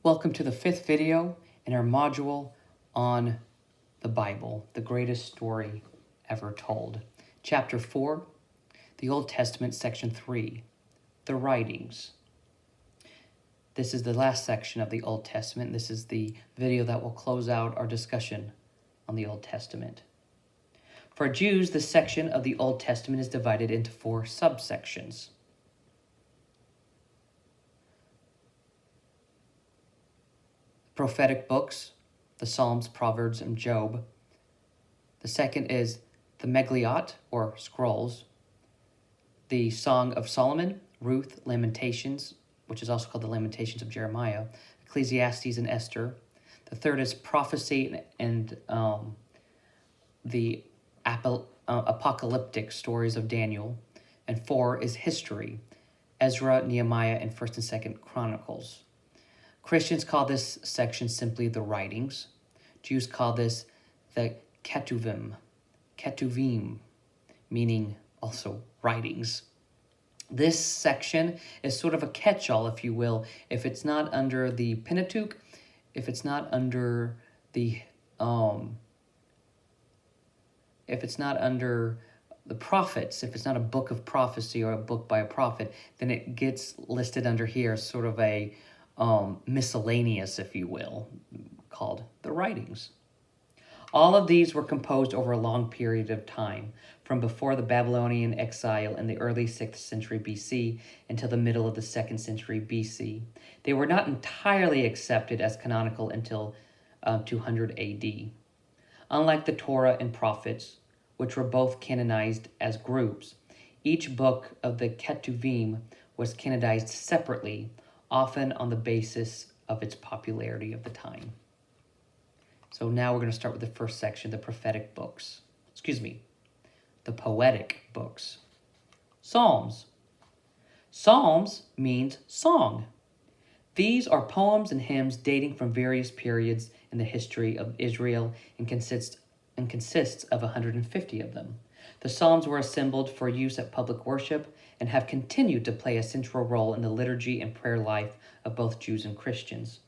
Welcome to the fifth video in our module on the Bible, the greatest story ever told. Chapter 4, the Old Testament, Section 3, the Writings. This is the last section of the Old Testament. This is the video that will close out our discussion on the Old Testament. For Jews, this section of the Old Testament is divided into 4 subsections. Prophetic books, the Psalms, Proverbs, and Job. The second is the Megliot, or scrolls, the Song of Solomon, Ruth, Lamentations, which is also called the Lamentations of Jeremiah, Ecclesiastes, and Esther. The third is prophecy and the apocalyptic stories of Daniel. And 4 is history, Ezra, Nehemiah, and 1st and 2nd Chronicles. Christians call this section simply the Writings. Jews call this the Ketuvim, meaning also writings. This section is sort of a catch-all, if you will. If it's not under the Pentateuch, if it's not under the prophets, if it's not a book of prophecy or a book by a prophet, then it gets listed under here as sort of a miscellaneous, if you will, called the Writings. All of these were composed over a long period of time, from before the Babylonian exile in the early 6th century BC until the middle of the 2nd century BC. They were not entirely accepted as canonical until 200 AD. Unlike the Torah and prophets, which were both canonized as groups, each book of the Ketuvim was canonized separately, often on the basis of its popularity of the time. So now we're going to start with the first section, the prophetic books. The poetic books. Psalms. Psalms means song. These are poems and hymns dating from various periods in the history of Israel and consists of 150 of them. The Psalms were assembled for use at public worship and have continued to play a central role in the liturgy and prayer life of both Jews and Christians.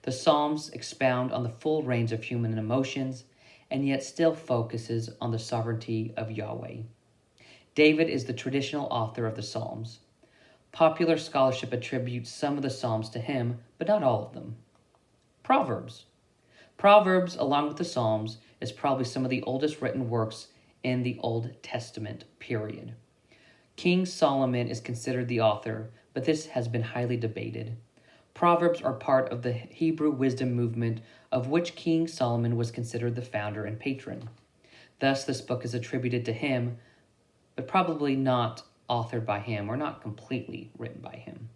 The Psalms expound on the full range of human emotions and yet still focuses on the sovereignty of Yahweh. David is the traditional author of the Psalms. Popular scholarship attributes some of the Psalms to him, but not all of them. Proverbs. Proverbs, along with the Psalms, is probably some of the oldest written works in the Old Testament period. King Solomon is considered the author, but this has been highly debated. Proverbs are part of the Hebrew wisdom movement, of which King Solomon was considered the founder and patron. Thus, this book is attributed to him, but probably not authored by him or not completely written by him.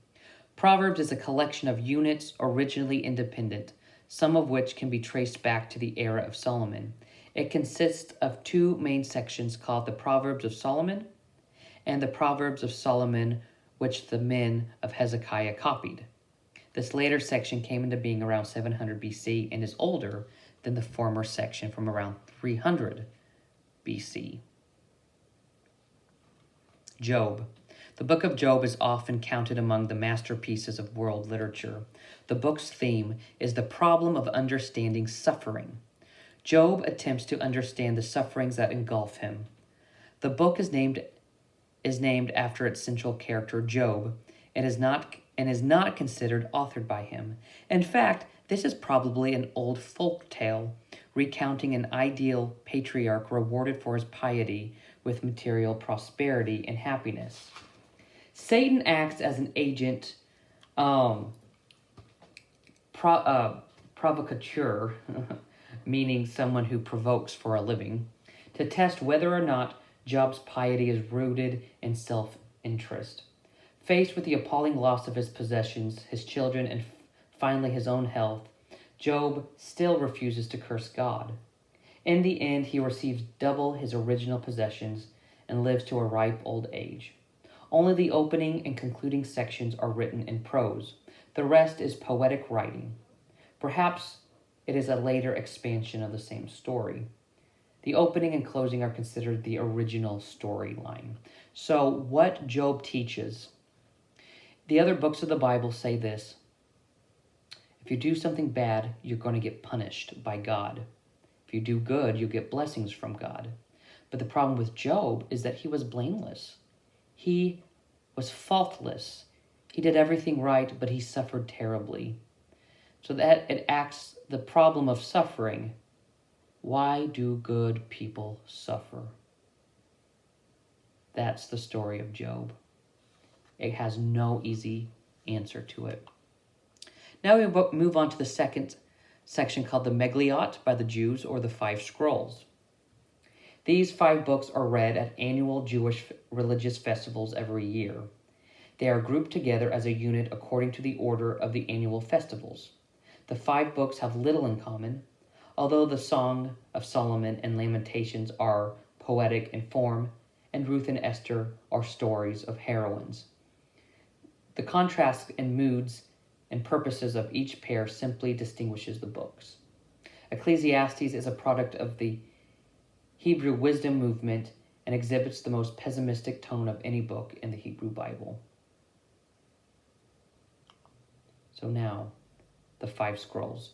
Proverbs is a collection of units originally independent, some of which can be traced back to the era of Solomon. It consists of 2 main sections called the Proverbs of Solomon and the Proverbs of Solomon, which the men of Hezekiah copied. This later section came into being around 700 BC and is older than the former section from around 300 BC. Job. The book of Job is often counted among the masterpieces of world literature. The book's theme is the problem of understanding suffering. Job attempts to understand the sufferings that engulf him. The book is named after its central character, Job, and is not considered authored by him. In fact, this is probably an old folk tale recounting an ideal patriarch rewarded for his piety with material prosperity and happiness. Satan acts as an agent, provocateur, meaning someone who provokes for a living, to test whether or not Job's piety is rooted in self-interest. Faced with the appalling loss of his possessions, his children, and finally his own health, Job still refuses to curse God. In the end, he receives double his original possessions and lives to a ripe old age. Only the opening and concluding sections are written in prose. The rest is poetic writing. Perhaps it is a later expansion of the same story. The opening and closing are considered the original storyline. So what Job teaches, the other books of the Bible say this: If you do something bad, you're going to get punished by God. If you do good, you get blessings from God. But the problem with Job is that he was blameless. He was faultless. He did everything right, but he suffered terribly. So that it asks the problem of suffering. Why do good people suffer? That's the story of Job. It has no easy answer to it. Now we move on to the second section called the Megliot by the Jews, or the Five Scrolls. These 5 books are read at annual Jewish religious festivals every year. They are grouped together as a unit according to the order of the annual festivals. The 5 books have little in common, although the Song of Solomon and Lamentations are poetic in form, and Ruth and Esther are stories of heroines. The contrast in moods and purposes of each pair simply distinguishes the books. Ecclesiastes is a product of the Hebrew wisdom movement and exhibits the most pessimistic tone of any book in the Hebrew Bible. So now, the 5 scrolls.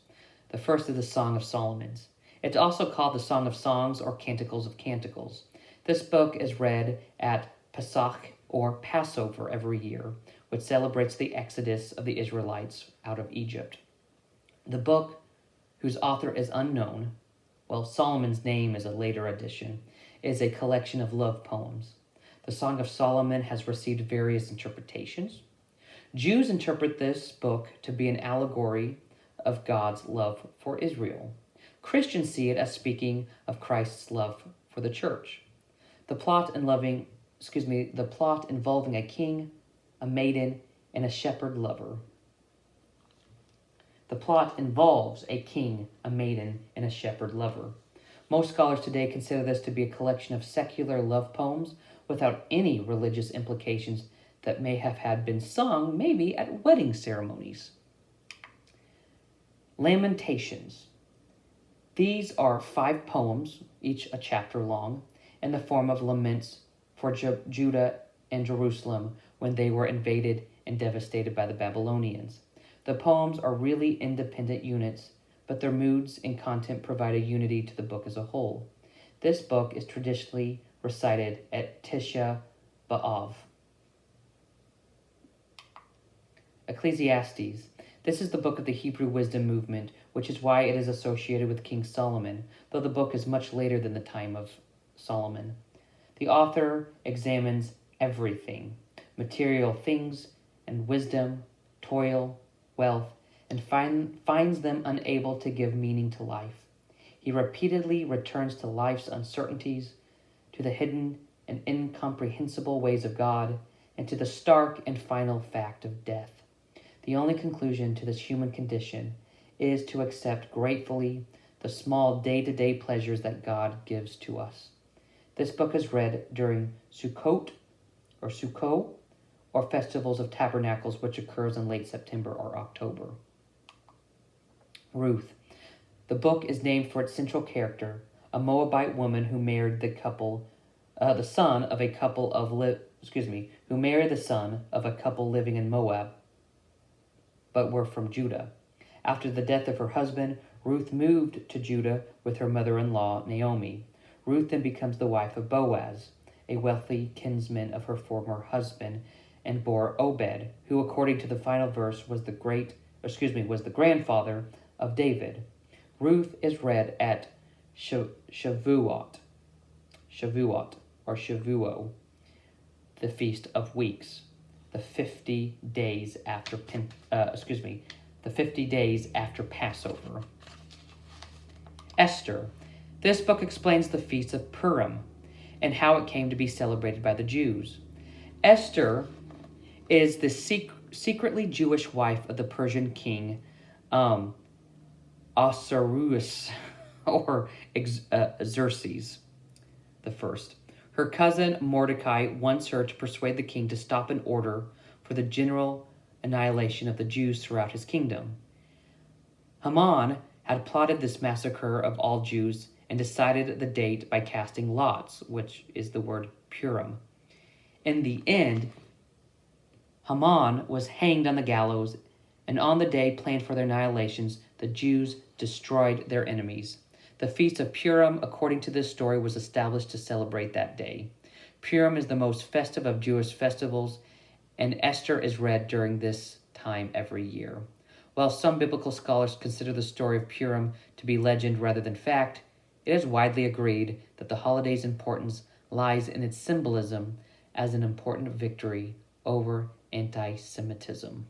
The first is the Song of Solomon. It's also called the Song of Songs or Canticles of Canticles. This book is read at Pesach or Passover every year, which celebrates the exodus of the Israelites out of Egypt. The book, whose author is unknown, well, Solomon's name is a later addition, is a collection of love poems. The Song of Solomon has received various interpretations. Jews interpret this book to be an allegory of God's love for Israel. Christians see it as speaking of Christ's love for the church. The plot involving a king, a maiden, and a shepherd lover. The plot involves a king, a maiden, and a shepherd lover. Most scholars today consider this to be a collection of secular love poems without any religious implications that may have been sung maybe at wedding ceremonies. Lamentations. These are 5 poems, each a chapter long, in the form of laments for Judah and Jerusalem when they were invaded and devastated by the Babylonians. The poems are really independent units, but their moods and content provide a unity to the book as a whole. This book is traditionally recited at Tisha B'Av. Ecclesiastes. This is the book of the Hebrew wisdom movement, which is why it is associated with King Solomon, though the book is much later than the time of Solomon. The author examines everything, material things and wisdom, toil, wealth, and finds them unable to give meaning to life. He repeatedly returns to life's uncertainties, to the hidden and incomprehensible ways of God, and to the stark and final fact of death. The only conclusion to this human condition is to accept gratefully the small day-to-day pleasures that God gives to us. This book is read during Sukkot or festivals of tabernacles, which occurs in late September or October. Ruth. The book is named for its central character, a Moabite woman who married the son of a couple living in Moab, but were from Judah. After the death of her husband, Ruth moved to Judah with her mother-in-law, Naomi. Ruth then becomes the wife of Boaz, a wealthy kinsman of her former husband, and bore Obed, who, according to the final verse, was the grandfather of David. Ruth is read at Shavuot, the Feast of Weeks, the 50 days after Passover. Esther. This book explains the Feast of Purim and how it came to be celebrated by the Jews. Esther is the secretly Jewish wife of the Persian king Ahasuerus, or Xerxes the First. Her cousin Mordecai wants her to persuade the king to stop an order for the general annihilation of the Jews throughout his kingdom. Haman had plotted this massacre of all Jews and decided the date by casting lots, which is the word Purim. In the end, Haman was hanged on the gallows, And on the day planned for their annihilations, the Jews destroyed their enemies. The Feast of Purim, according to this story, was established to celebrate that day. Purim is the most festive of Jewish festivals, and Esther is read during this time every year. While some biblical scholars consider the story of Purim to be legend rather than fact, it is widely agreed that the holiday's importance lies in its symbolism as an important victory over anti-Semitism.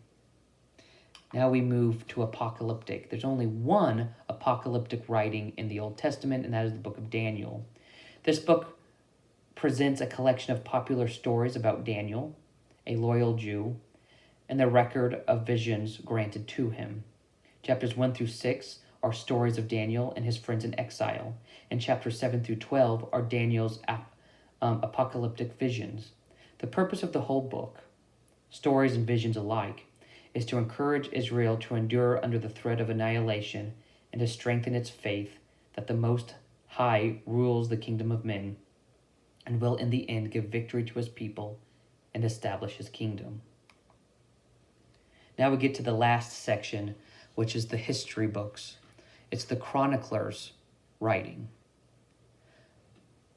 Now we move to apocalyptic. There's only one apocalyptic writing in the Old Testament, and that is the book of Daniel. This book presents a collection of popular stories about Daniel, a loyal Jew, and the record of visions granted to him. Chapters 1 through 6 are stories of Daniel and his friends in exile, and chapters 7 through 12 are Daniel's apocalyptic visions. The purpose of the whole book, stories and visions alike, is to encourage Israel to endure under the threat of annihilation and to strengthen its faith that the Most High rules the kingdom of men and will in the end give victory to his people and establish his kingdom. Now we get to the last section, which is the history books. It's the chroniclers' writing.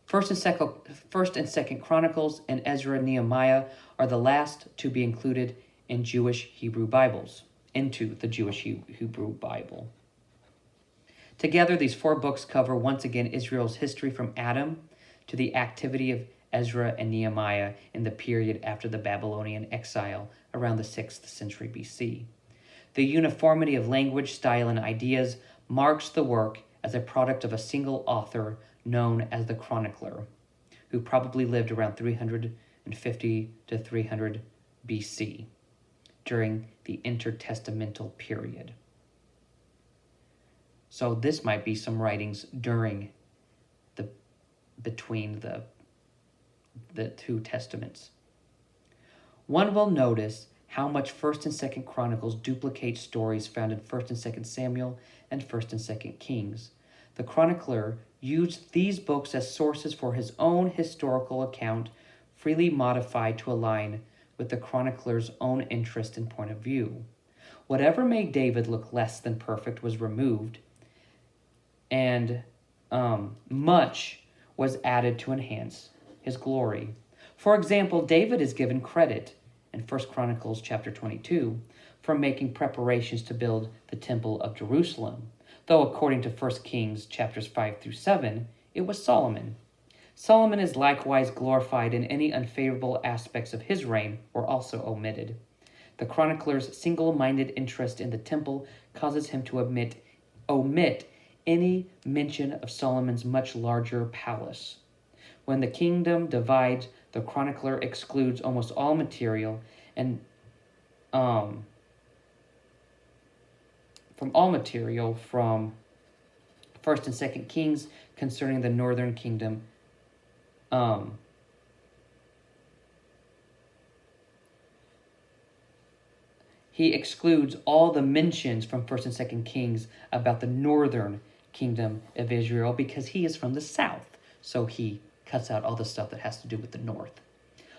First and Second Chronicles and Ezra and Nehemiah are the last to be included in Jewish Hebrew Bibles, into the Jewish Hebrew Bible. Together, these four books cover once again Israel's history from Adam to the activity of Ezra and Nehemiah in the period after the Babylonian exile around the 6th century BC. The uniformity of language, style, and ideas marks the work as a product of a single author known as the chronicler, who probably lived around 350 to 300 BC. During the intertestamental period. So this might be some writings between the two testaments. One will notice how much 1st and 2nd Chronicles duplicate stories found in 1st and 2nd Samuel and 1st and 2nd Kings. The chronicler used these books as sources for his own historical account, freely modified to align with the chronicler's own interest and point of view. Whatever made David look less than perfect was removed, and much was added to enhance his glory. For example, David is given credit in 1 Chronicles chapter 22 for making preparations to build the Temple of Jerusalem, though according to 1 Kings chapters 5 through 7, it was Solomon. Solomon is likewise glorified, and any unfavorable aspects of his reign were also omitted. The chronicler's single-minded interest in the temple causes him to omit any mention of Solomon's much larger palace. When the kingdom divides, the chronicler excludes almost all material and from 1st and 2nd Kings concerning the northern kingdom. He excludes all the mentions from 1st and 2nd Kings about the northern kingdom of Israel because he is from the south. So he cuts out all the stuff that has to do with the north.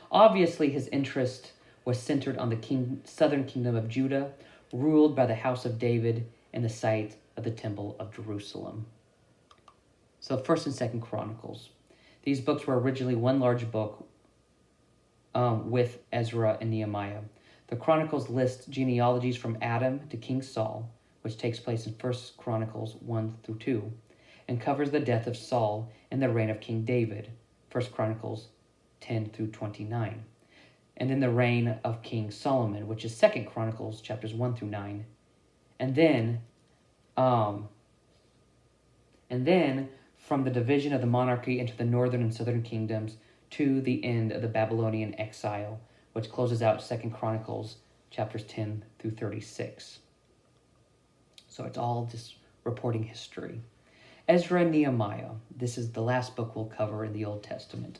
Obviously, his interest was centered on the southern kingdom of Judah, ruled by the house of David and the site of the Temple of Jerusalem. So 1st and 2nd Chronicles. These books were originally one large book with Ezra and Nehemiah. The Chronicles list genealogies from Adam to King Saul, which takes place in 1 Chronicles 1 through 2, and covers the death of Saul and the reign of King David, 1 Chronicles 10 through 29, and then the reign of King Solomon, which is 2 Chronicles chapters 1 through 9, and then from the division of the monarchy into the northern and southern kingdoms to the end of the Babylonian exile, which closes out 2 Chronicles chapters 10 through 36. So it's all just reporting history. Ezra and Nehemiah. This is the last book we'll cover in the Old Testament.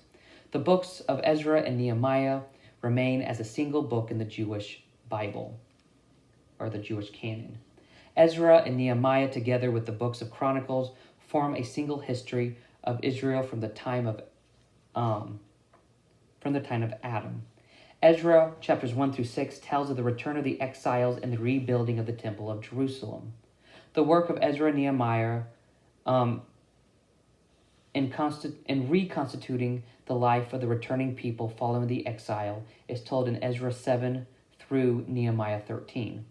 The books of Ezra and Nehemiah remain as a single book in the Jewish Bible, or the Jewish canon. Ezra and Nehemiah, together with the books of Chronicles, form a single history of Israel from the time of Adam. Ezra chapters 1 through 6 tells of the return of the exiles and the rebuilding of the temple of Jerusalem. The work of Ezra and Nehemiah in reconstituting the life of the returning people following the exile is told in Ezra 7 through Nehemiah 13.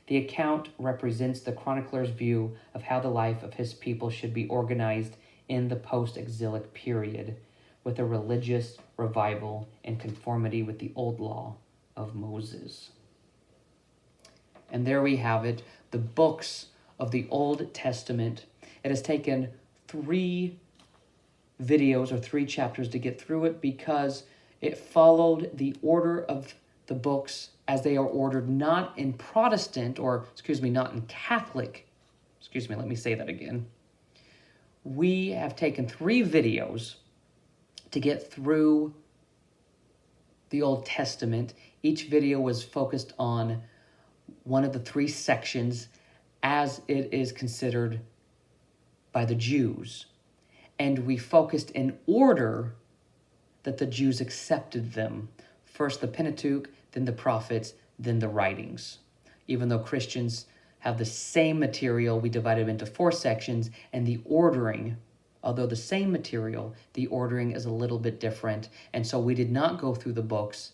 The account represents the chronicler's view of how the life of his people should be organized in the post-exilic period, with a religious revival in conformity with the old law of Moses. And there we have it, the books of the Old Testament. It has taken 3 videos or 3 chapters to get through it because it followed the order of the books as they are ordered, not in Protestant, not in Catholic. Let me say that again. We have taken 3 videos to get through the Old Testament. Each video was focused on one of the 3 sections as it is considered by the Jews. And we focused in order that the Jews accepted them. First the Pentateuch, then the prophets, then the writings. Even though Christians have the same material, we divided them into 4 sections, and the ordering, although the same material, the ordering is a little bit different. And so we did not go through the books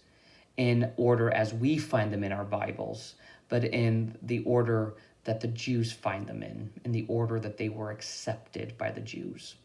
in order as we find them in our Bibles, but in the order that the Jews find them in the order that they were accepted by the Jews.